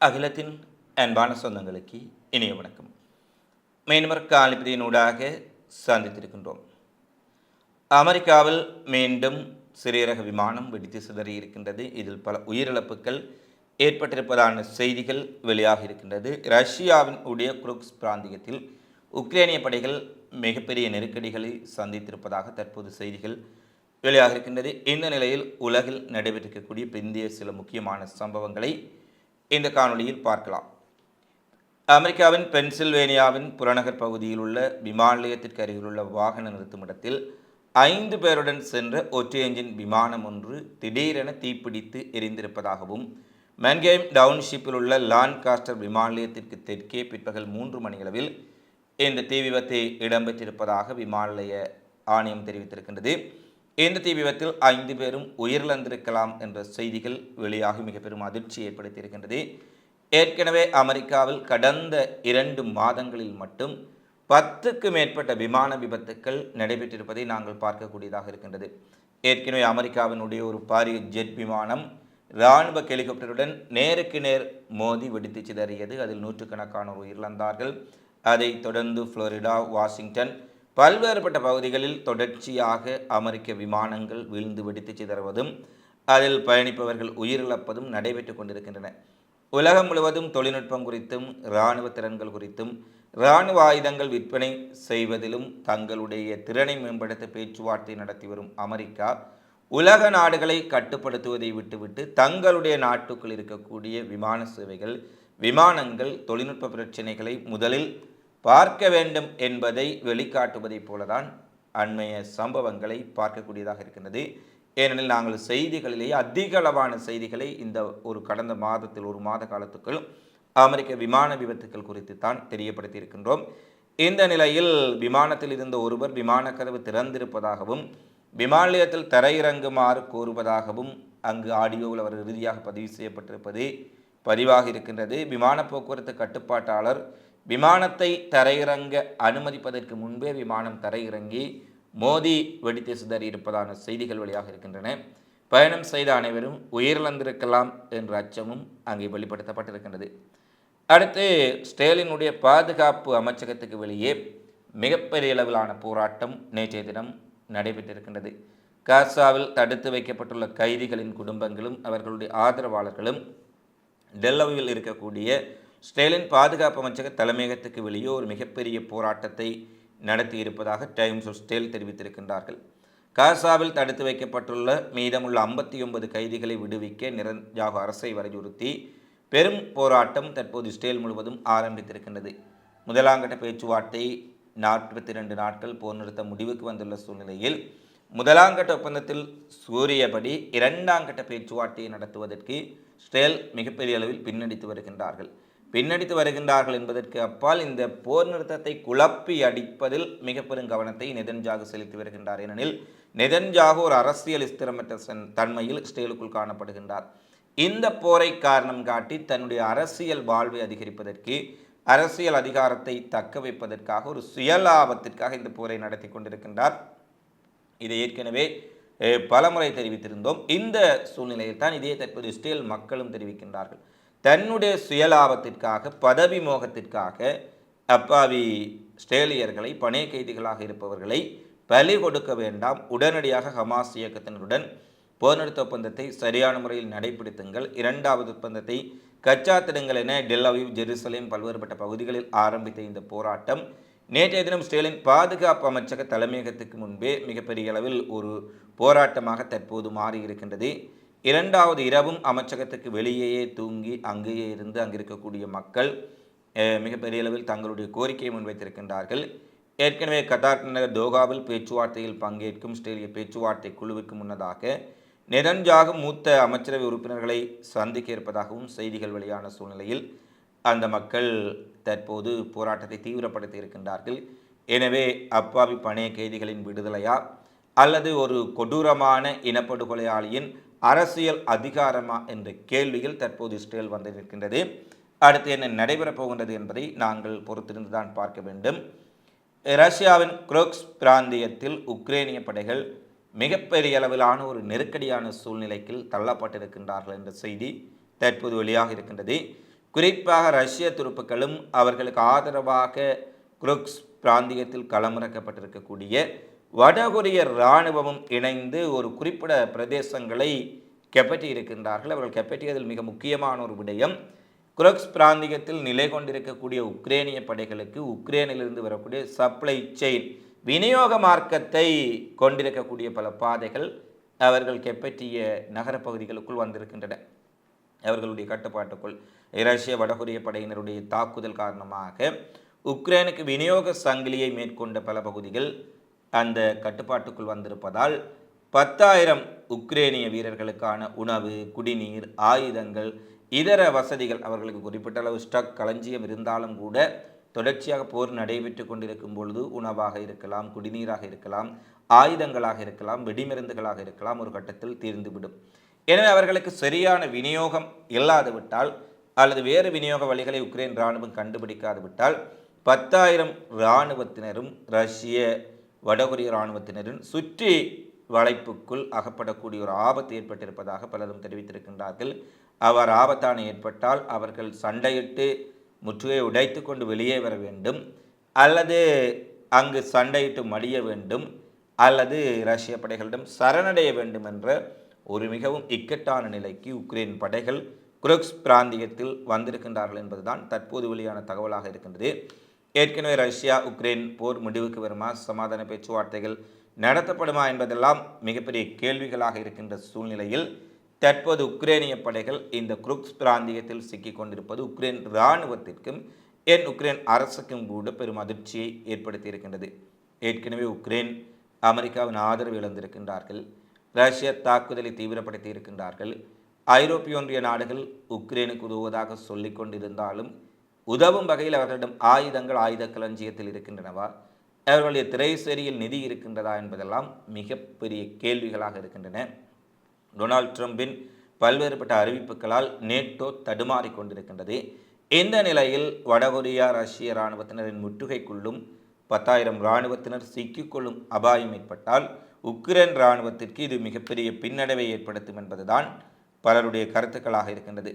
அகிலத்தின் அன்பான சொந்தங்களுக்கு இனிய வணக்கம். மீனவர் காலிப்பதியினூடாக சந்தித்திருக்கின்றோம். அமெரிக்காவில் மீண்டும் சிறிய ரக விமானம் வெடித்து சிதறி இருக்கின்றது. இதில் பல உயிரிழப்புகள் ஏற்பட்டிருப்பதான செய்திகள் வெளியாக இருக்கின்றது. ரஷ்யாவின் உடைய குருக்ஸ் பிராந்தியத்தில் உக்ரைனிய படைகள் மிகப்பெரிய நெருக்கடிகளை சந்தித்திருப்பதாக தற்போது செய்திகள் வெளியாக இருக்கின்றது. இந்த நிலையில் உலகில் நடைபெற்றிருக்கக்கூடிய பிந்திய சில முக்கியமான சம்பவங்களை இந்த காணொளியில் பார்க்கலாம். அமெரிக்காவின் பென்சில்வேனியாவின் புறநகர் பகுதியில் உள்ள விமான நிலையத்திற்கு அருகில் உள்ள வாகன நிறுத்துமிடத்தில் 5 பேருடன் சென்ற ஒற்றை என்ஜின் விமானம் ஒன்று திடீரென தீப்பிடித்து எரிந்திருப்பதாகவும், மென்கேம் டவுன்ஷிப்பில் உள்ள லான்காஸ்டர் விமான நிலையத்திற்கு தெற்கே பிற்பகல் 3 மணியளவில் இந்த தீ விபத்து இடம்பெற்றிருப்பதாக விமான நிலைய ஆணையம் தெரிவித்திருக்கின்றது. இந்த தீ விபத்தில் 5 பேரும் உயிரிழந்திருக்கலாம் என்ற செய்திகள் வெளியாகி மிக பெரும் அதிர்ச்சி ஏற்படுத்தியிருக்கின்றது. ஏற்கனவே அமெரிக்காவில் கடந்த 2 மாதங்களில் மட்டும் 10க்கு மேற்பட்ட விமான விபத்துக்கள் நடைபெற்றிருப்பதை நாங்கள் பார்க்கக்கூடியதாக இருக்கின்றது. ஏற்கனவே அமெரிக்காவினுடைய ஒரு பாரிய ஜெட் விமானம் இராணுவ ஹெலிகாப்டருடன் நேருக்கு நேர் மோதி வெடித்து சிதறியது. அதில் நூற்றுக்கணக்கானோர் உயிரிழந்தார்கள். அதைத் தொடர்ந்து புளோரிடா, வாஷிங்டன் பல்வேறுபட்ட பகுதிகளில் தொடர்ச்சியாக அமெரிக்க விமானங்கள் வீழ்ந்து வெடித்து சிதறுவதும் அதில் பயணிப்பவர்கள் உயிரிழப்பதும் நடைபெற்று கொண்டிருக்கின்றன. உலகம் முழுவதும் தொழில்நுட்பம் குறித்தும் இராணுவ திறன்கள் குறித்தும் இராணுவ ஆயுதங்கள் விற்பனை செய்வதிலும் தங்களுடைய திறனை மேம்படுத்த பேச்சுவார்த்தை நடத்தி வரும் அமெரிக்கா உலக நாடுகளை கட்டுப்படுத்துவதை விட்டுவிட்டு தங்களுடைய நாட்டுக்குள் இருக்கக்கூடிய விமான சேவைகள், விமானங்கள், தொழில்நுட்ப பிரச்சனைகளை முதலில் பார்க்க வேண்டும் என்பதை வெளிக்காட்டுவதைப் போலதான் அண்மைய சம்பவங்களை பார்க்கக்கூடியதாக இருக்கின்றது. ஏனெனில் நாங்கள் செய்திகளிலேயே அதிக அளவான செய்திகளை இந்த ஒரு கடந்த மாதத்தில் ஒரு மாத காலத்துக்குள் அமெரிக்க விமான விபத்துக்கள் குறித்து தான் தெரியப்படுத்தி இருக்கின்றோம். இந்த நிலையில் விமானத்தில் இருந்த ஒருவர் விமான கதவு திறந்திருப்பதாகவும் விமான நிலையத்தில் தரையிறங்குமாறு கோருவதாகவும் அங்கு ஆடியோவில் அவர் இறுதியாக பதிவு செய்யப்பட்டிருப்பது பதிவாக இருக்கின்றது. விமான போக்குவரத்து கட்டுப்பாட்டாளர் விமானத்தை தரையிறங்க அனுமதிப்பதற்கு முன்பே விமானம் தரையிறங்கி மோதி வெடித்து சிதறி இருப்பதான செய்திகள் வழியாக இருக்கின்றன. பயணம் செய்த அனைவரும் உயிரிழந்திருக்கலாம் என்ற அச்சமும் அங்கே வெளிப்படுத்தப்பட்டிருக்கின்றது. அடுத்து ஸ்டேலினுடைய பாதுகாப்பு அமைச்சகத்துக்கு வெளியே மிகப்பெரிய அளவிலான போராட்டம் நேற்றைய தினம் நடைபெற்றிருக்கின்றது. காசாவில் தடுத்து வைக்கப்பட்டுள்ள கைதிகளின் குடும்பங்களும் அவர்களுடைய ஆதரவாளர்களும் டெல்லவில் இருக்கக்கூடிய ஸ்டேலின் பாதுகாப்பு அமைச்சக தலைமையகத்துக்கு வெளியே ஒரு மிகப்பெரிய போராட்டத்தை நடத்தி இருப்பதாக டைம்ஸ் ஆஃப் ஸ்டேல் தெரிவித்திருக்கின்றார்கள். காசாவில் தடுத்து வைக்கப்பட்டுள்ள மீதமுள்ள 59 கைதிகளை விடுவிக்க நெதன்யாகு அரசை வலியுறுத்தி பெரும் போராட்டம் தற்போது ஸ்டேல் முழுவதும் ஆரம்பித்திருக்கின்றது. முதலாங்கட்ட பேச்சுவார்த்தை 42 நாட்கள் போர் நிறுத்த முடிவுக்கு வந்துள்ள சூழ்நிலையில் முதலாங்கட்ட ஒப்பந்தத்தில் கூறியபடி 2ஆம் கட்ட பேச்சுவார்த்தையை நடத்துவதற்கு ஸ்டேல் மிகப்பெரிய அளவில் பின்னடித்து வருகின்றார்கள் என்பதற்கு அப்பால் இந்த போர் நிறுத்தத்தை குழப்பி அடிப்பதில் மிக பெரும் கவனத்தை நெதன்யாகு செலுத்தி வருகின்றார். ஏனெனில் நெதன்யாகு ஒரு அரசியல் ஸ்திரமற்ற தன்மையில் ஸ்டேலுக்குள் காணப்படுகின்றார். இந்த போரை காரணம் காட்டி தன்னுடைய அரசியல் வாழ்வை அதிகரிப்பதற்கு, அரசியல் அதிகாரத்தை தக்க வைப்பதற்காக, ஒரு சுயலாபத்திற்காக இந்த போரை நடத்தி கொண்டிருக்கின்றார். இதை ஏற்கனவே பலமுறை தெரிவித்திருந்தோம். இந்த சூழ்நிலையில் தான் இதே தற்போது ஸ்டேல் மக்களும் தெரிவிக்கின்றார்கள். தன்னுடைய சுயலாபத்திற்காக, பதவி மோகத்திற்காக அப்பாவி ஸ்டேலியர்களை, பணை கைதிகளாக இருப்பவர்களை பலி கொடுக்க வேண்டாம். உடனடியாக ஹமாஸ் இயக்கத்தினருடன் போர் நிறுத்த ஒப்பந்தத்தை சரியான முறையில் நடைபெறுத்துங்கள், 2வது ஒப்பந்தத்தை கச்சாத்திடுங்கள் என டெல்லவீவ், ஜெருசலேம் பல்வேறுபட்ட பகுதிகளில் ஆரம்பித்த இந்த போராட்டம் நேற்றைய தினம் ஸ்டேலின் பாதுகாப்பு அமைச்சக தலைமையகத்துக்கு முன்பே மிகப்பெரிய அளவில் ஒரு போராட்டமாக தற்போது மாறியிருக்கின்றது. 2வது இரவும் அமைச்சகத்துக்கு வெளியேயே தூங்கி அங்கேயே இருந்து அங்கிருக்கக்கூடிய மக்கள் மிகப்பெரிய அளவில் தங்களுடைய கோரிக்கையை முன்வைத்திருக்கின்றார்கள். ஏற்கனவே கத்தார் நகர் தோகாவில் பேச்சுவார்த்தையில் பங்கேற்கும் ஸ்டேலிய பேச்சுவார்த்தை குழுவிற்கு முன்னதாக நெதன்யாகு மூத்த அமைச்சரவை உறுப்பினர்களை சந்திக்க இருப்பதாகவும் செய்திகள் வெளியான சூழ்நிலையில் அந்த மக்கள் தற்போது போராட்டத்தை தீவிரப்படுத்தி இருக்கின்றார்கள். எனவே அப்பாவி பணைய கைதிகளின் விடுதலையா அல்லது ஒரு கொடூரமான இனப்படுகொலையாளியின் அரசியல் அதிகாரமா என்ற கேள்வியில் தற்போது இஸ்ரேல் வந்திருக்கின்றது. அடுத்து என்ன நடைபெறப் போகின்றது என்பதை நாங்கள் பொறுத்திருந்துதான் பார்க்க வேண்டும். ரஷ்யாவின் குருக்ஸ் பிராந்தியத்தில் உக்ரைனிய படைகள் மிகப்பெரிய அளவிலான ஒரு நெருக்கடியான சூழ்நிலைக்கு தள்ளப்பட்டிருக்கின்றார்கள் என்ற செய்தி தற்போது வெளியாக இருக்கின்றது. குறிப்பாக ரஷ்ய துருப்புக்களும் அவர்களுக்கு ஆதரவாக குருக்ஸ் பிராந்தியத்தில் களமிறக்கப்பட்டிருக்கக்கூடிய வடகொரிய இராணுவமும் இணைந்து ஒரு குறிப்பிட்ட பிரதேசங்களை கைப்பற்றி இருக்கின்றார்கள். அவர்கள் கைப்பற்றியதில் மிக முக்கியமான ஒரு விடயம், குருக்ஸ் பிராந்தியத்தில் நிலை கொண்டிருக்கக்கூடிய உக்ரேனிய படைகளுக்கு உக்ரேனிலிருந்து வரக்கூடிய சப்ளை செயின் விநியோக மார்க்கத்தை கொண்டிருக்கக்கூடிய பல பாதைகள் அவர்கள் கைப்பற்றிய நகரப்பகுதிகளுக்குள் வந்திருக்கின்றன. அவர்களுடைய கட்டுப்பாட்டுக்குள் ரஷ்ய வடகொரிய படையினருடைய தாக்குதல் காரணமாக உக்ரைனுக்கு விநியோக சங்கிலியை மேற்கொண்ட பல பகுதிகள் அந்த கட்டுப்பாட்டுக்குள் வந்திருப்பதால் 10,000 உக்ரேனிய வீரர்களுக்கான உணவு, குடிநீர், ஆயுதங்கள், இதர வசதிகள், அவர்களுக்கு குறிப்பிட்ட அளவு ஸ்டாக் களஞ்சியம் இருந்தாலும் கூட தொடர்ச்சியாக போர் நடைபெற்று கொண்டிருக்கும் பொழுது உணவாக இருக்கலாம், குடிநீராக இருக்கலாம், ஆயுதங்களாக இருக்கலாம், வெடிமருந்துகளாக இருக்கலாம், ஒரு கட்டத்தில் தீர்ந்துவிடும். எனவே அவர்களுக்கு சரியான விநியோகம் இல்லாது விட்டால் அல்லது வேறு விநியோக வழிகளை உக்ரைன் இராணுவம் கண்டுபிடிக்காது விட்டால் 10,000 இராணுவத்தினரும் ரஷ்ய வடகொரிய இராணுவத்தினரும் சுற்றி வளைப்புக்குள் அகப்படக்கூடிய ஒரு ஆபத்து ஏற்பட்டிருப்பதாக பலரும் தெரிவித்திருக்கின்றார்கள். அவர் ஆபத்தான ஏற்பட்டால் அவர்கள் சண்டையிட்டு முற்றுகை உடைத்து கொண்டு வெளியே வர வேண்டும், அல்லது அங்கு சண்டையிட்டு மடிய வேண்டும், அல்லது ரஷ்ய படைகளிடம் சரணடைய வேண்டும் என்ற ஒரு மிகவும் இக்கட்டான நிலைக்கு உக்ரைன் படைகள் குருக்ஸ் பிராந்தியத்தில் வந்திருக்கின்றார்கள் என்பதுதான் தற்போது வெளியான தகவலாக இருக்கின்றது. ஏற்கனவே ரஷ்யா உக்ரைன் போர் முடிவுக்கு வருமா, சமாதான பேச்சுவார்த்தைகள் நடத்தப்படுமா என்பதெல்லாம் மிகப்பெரிய கேள்விகளாக இருக்கின்ற சூழ்நிலையில் தற்போது உக்ரேனிய படைகள் இந்த குருக்ஸ் பிராந்தியத்தில் சிக்கிக் கொண்டிருப்பது உக்ரைன் இராணுவத்திற்கும் உக்ரைன் அரசுக்கும் கூட பெரும் அதிர்ச்சியை ஏற்படுத்தி இருக்கின்றது. ஏற்கனவே உக்ரைன் அமெரிக்காவின் ஆதரவு இழந்திருக்கின்றார்கள், ரஷ்ய தாக்குதலை தீவிரப்படுத்தி இருக்கின்றார்கள். ஐரோப்பிய ஒன்றிய நாடுகள் உக்ரைனுக்கு உதவுவதாக சொல்லிக் கொண்டிருந்தாலும் உதவும் வகையில் அவர்களிடம் ஆயுதங்கள், ஆயுத களஞ்சியத்தில் இருக்கின்றனவா, அவர்களுடைய திரைசேரியில் நிதி இருக்கின்றதா என்பதெல்லாம் மிகப்பெரிய கேள்விகளாக இருக்கின்றன. டொனால்ட் ட்ரம்பின் பல்வேறுபட்ட அறிவிப்புகளால் நேட்டோ தடுமாறி கொண்டிருக்கின்றது. இந்த நிலையில் வடகொரியா ரஷ்ய இராணுவத்தினரின் முற்றுகைக்குள்ளும் 10,000 இராணுவத்தினர் சிக்கிக்கொள்ளும் அபாயம் ஏற்பட்டால் உக்ரைன் இராணுவத்திற்கு இது மிகப்பெரிய பின்னடைவை ஏற்படுத்தும் என்பதுதான் பலருடைய கருத்துக்களாக இருக்கின்றது.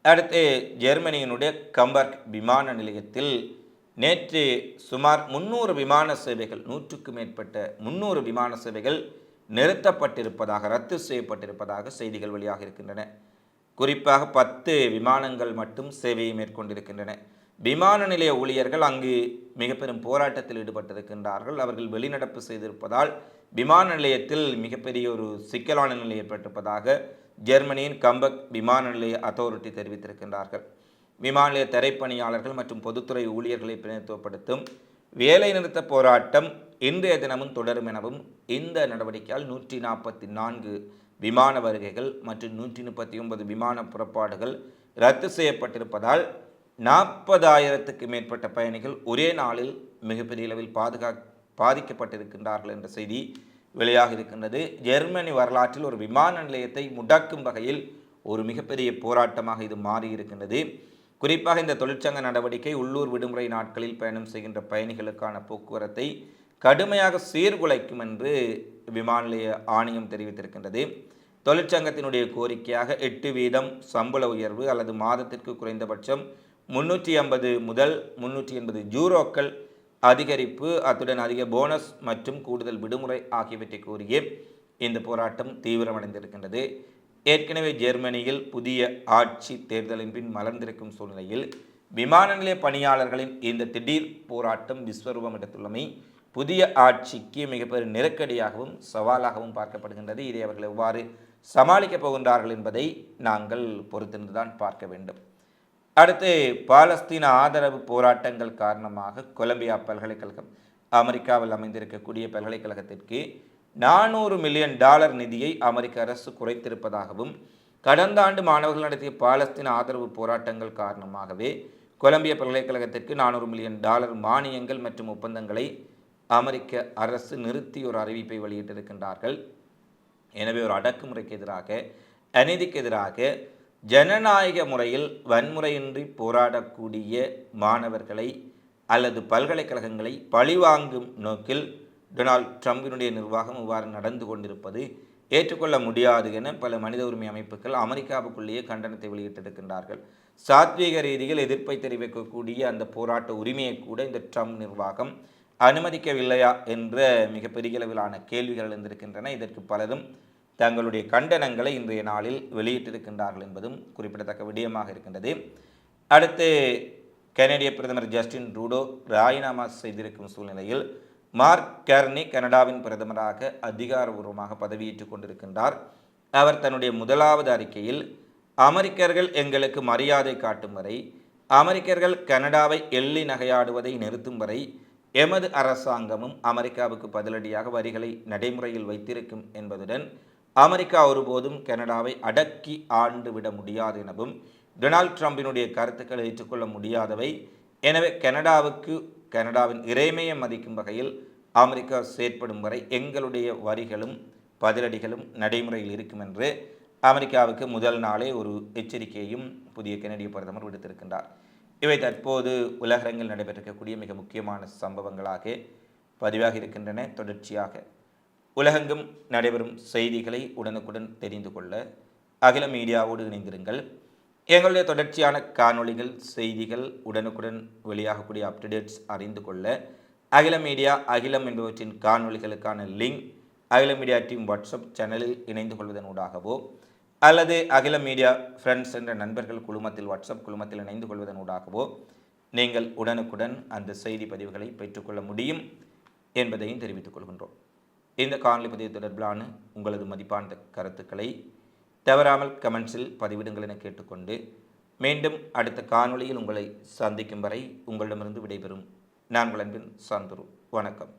அடுத்து ஜெர்மனியினுடைய கம்பர்க் விமான நிலையத்தில் நேற்று சுமார் 300 விமான சேவைகள், 100க்கு மேற்பட்ட 300 விமான சேவைகள் நிறுத்தப்பட்டிருப்பதாக, ரத்து செய்யப்பட்டிருப்பதாக செய்திகள் வெளியாக இருக்கின்றன. குறிப்பாக 10 விமானங்கள் மட்டும் சேவையை மேற்கொண்டிருக்கின்றன. விமான நிலைய ஊழியர்கள் அங்கு மிக பெரும் போராட்டத்தில் ஈடுபட்டிருக்கின்றார்கள். அவர்கள் வெளிநடப்பு செய்திருப்பதால் விமான நிலையத்தில் மிகப்பெரிய ஒரு சிக்கலான நிலை ஏற்பட்டிருப்பதாக ஜெர்மனியின் கம்பக் விமான நிலைய அத்தாரிட்டி தெரிவித்திருக்கின்றார்கள். விமான நிலைய தரைப்பணியாளர்கள் மற்றும் பொதுத்துறை ஊழியர்களை பிரதிநிதித்துவப்படுத்தும் வேலை நிறுத்த போராட்டம் இன்றைய தினமும் தொடரும் எனவும் இந்த நடவடிக்கையால் 144 விமான வருகைகள் மற்றும் 139 விமான புறப்பாடுகள் ரத்து செய்யப்பட்டிருப்பதால் 40,000க்கு மேற்பட்ட பயணிகள் ஒரே நாளில் மிகப்பெரிய அளவில் பாதிக்கப்பட்டிருக்கின்றார்கள் என்ற செய்தி வெளியாக இருக்கின்றது. ஜெர்மனி வரலாற்றில் ஒரு விமான நிலையத்தை முடக்கும் வகையில் ஒரு மிகப்பெரிய போராட்டமாக இது மாறியிருக்கின்றது. குறிப்பாக இந்த தொழிற்சங்க நடவடிக்கை உள்ளூர் விடுமுறை நாட்களில் பயணம் செய்கின்ற பயணிகளுக்கான போக்குவரத்தை கடுமையாக சீர்குலைக்கும் என்று விமான நிலைய ஆணையம் தெரிவித்திருக்கின்றது. தொழிற்சங்கத்தினுடைய கோரிக்கையாக 8% சம்பள உயர்வு அல்லது மாதத்திற்கு குறைந்தபட்சம் 350 முதல் 380 யூரோக்கள் அதிகரிப்பு, அத்துடன் அதிக போனஸ் மற்றும் கூடுதல் விடுமுறை ஆகியவற்றை கோரிய இந்த போராட்டம் தீவிரமடைந்திருக்கின்றது. ஏற்கனவே ஜெர்மனியில் புதிய ஆட்சி தேர்தலின் பின் மலர்ந்திருக்கும் சூழ்நிலையில் விமான நிலைய பணியாளர்களின் இந்த திடீர் போராட்டம் விஸ்வரூபம் எடுத்துள்ளமை புதிய ஆட்சிக்கு மிகப்பெரிய நெருக்கடியாகவும் சவாலாகவும் பார்க்கப்படுகின்றது. இதை அவர்கள் எவ்வாறு சமாளிக்கப் போகின்றார்கள் என்பதை நாங்கள் பொறுத்திருந்துதான் பார்க்க வேண்டும். அடுத்து பாலஸ்தீன ஆதரவு போராட்டங்கள் காரணமாக கொலம்பியா பல்கலைக்கழகம், அமெரிக்காவில் அமைந்திருக்கக்கூடிய பல்கலைக்கழகத்திற்கு $400 மில்லியன் நிதியை அமெரிக்க அரசு குறைத்திருப்பதாகவும், கடந்த ஆண்டு மாணவர்கள் நடத்திய பாலஸ்தீன ஆதரவு போராட்டங்கள் காரணமாகவே கொலம்பியா பல்கலைக்கழகத்திற்கு $400 மில்லியன் மானியங்கள் மற்றும் ஒப்பந்தங்களை அமெரிக்க அரசு நிறுத்தி ஒரு அறிவிப்பை வெளியிட்டிருக்கின்றார்கள். எனவே ஒரு அடக்குமுறைக்கு எதிராக, அநீதிக்கு எதிராக ஜனநாயக முறையில் வன்முறையின்றி போராடக்கூடிய மாணவர்களை அல்லது பல்கலைக்கழகங்களை பழிவாங்கும் நோக்கில் டொனால்ட் ட்ரம்பினுடைய நிர்வாகம் இவ்வாறு நடந்து கொண்டிருப்பது ஏற்றுக்கொள்ள முடியாது என பல மனித உரிமை அமைப்புகள் அமெரிக்காவுக்குள்ளேயே கண்டனத்தை வெளியிட்டிருக்கின்றார்கள். சாத்வீக ரீதியில் எதிர்ப்பை தெரிவிக்கக்கூடிய அந்த போராட்ட உரிமையை கூட இந்த ட்ரம்ப் நிர்வாகம் அனுமதிக்கவில்லையா என்ற மிகப்பெரிய அளவிலான கேள்விகள் எழுந்திருக்கின்றன. இதற்கு பலரும் தங்களுடைய கண்டனங்களை இன்றைய நாளில் வெளியிட்டிருக்கின்றார்கள் என்பதும் குறிப்பிடத்தக்க விடயமாக இருக்கின்றது. அடுத்து கனடிய பிரதமர் ஜஸ்டின் ட்ரூடோ ராஜினாமா செய்திருக்கும் சூழ்நிலையில் மார்க் கர்னி கனடாவின் பிரதமராக அதிகாரபூர்வமாக பதவியேற்றுக் கொண்டிருக்கின்றார். அவர் தன்னுடைய முதலாவது அறிக்கையில் அமெரிக்கர்கள் எங்களுக்கு மரியாதை காட்டும் வரை, அமெரிக்கர்கள் கனடாவை எள்ளி நகையாடுவதை நிறுத்தும் வரை எமது அரசாங்கமும் அமெரிக்காவுக்கு பதிலடியாக வரிகளை நடைமுறையில் வைத்திருக்கும் என்பதுடன் அமெரிக்கா ஒருபோதும் கனடாவை அடக்கி ஆண்டு விட முடியாது எனவும் டொனால்ட் ட்ரம்பினுடைய கருத்துக்களை ஏற்றுக்கொள்ள முடியாதவை, எனவே கனடாவின் இறைமையை மதிக்கும் வகையில் அமெரிக்கா செயற்படும் வரை எங்களுடைய வரிகளும் பதிலடிகளும் நடைமுறையில் இருக்கும் என்று அமெரிக்காவுக்கு முதல் நாளே ஒரு எச்சரிக்கையையும் புதிய கனடிய பிரதமர் விடுத்திருக்கின்றார். இவை தற்போது உலகரங்கில் நடைபெற்றிருக்கக்கூடிய மிக முக்கியமான சம்பவங்களாக பதிவாகி இருக்கின்றன. தொடர்ச்சியாக உலகெங்கும் நடைபெறும் செய்திகளை உடனுக்குடன் தெரிந்து கொள்ள அகில மீடியாவோடு இணைந்திருங்கள். எங்களுடைய தொடர்ச்சியான காணொளிகள், செய்திகள் உடனுக்குடன் வெளியாகக்கூடிய அப்டேட்ஸ் அறிந்து கொள்ள அகில மீடியா அகிலம் என்பவற்றின் காணொளிகளுக்கான லிங்க் அகில மீடியா டீம் வாட்ஸ்அப் சேனலில் இணைந்து கொள்வதன் ஊடாகவோ அல்லது அகில மீடியா ஃப்ரெண்ட்ஸ் என்ற நண்பர்கள் குழுமத்தில் வாட்ஸ்அப் குழுமத்தில் இணைந்து கொள்வதன் ஊடாகவோ நீங்கள் உடனுக்குடன் அந்த செய்தி பதிவுகளை பெற்றுக்கொள்ள முடியும் என்பதையும் தெரிவித்துக் கொள்கின்றோம். இந்த காணொலி பதிவு தொடர்பிலான உங்களது மதிப்பான கருத்துக்களை தவறாமல் கமெண்ட்ஸில் பதிவிடுங்கள் என கேட்டுக்கொண்டு மீண்டும் அடுத்த காணொளியில் உங்களை சந்திக்கும் வரை உங்களிடமிருந்து விடைபெறும் நான் உங்கள் அன்பின் சாந்தரு. வணக்கம்.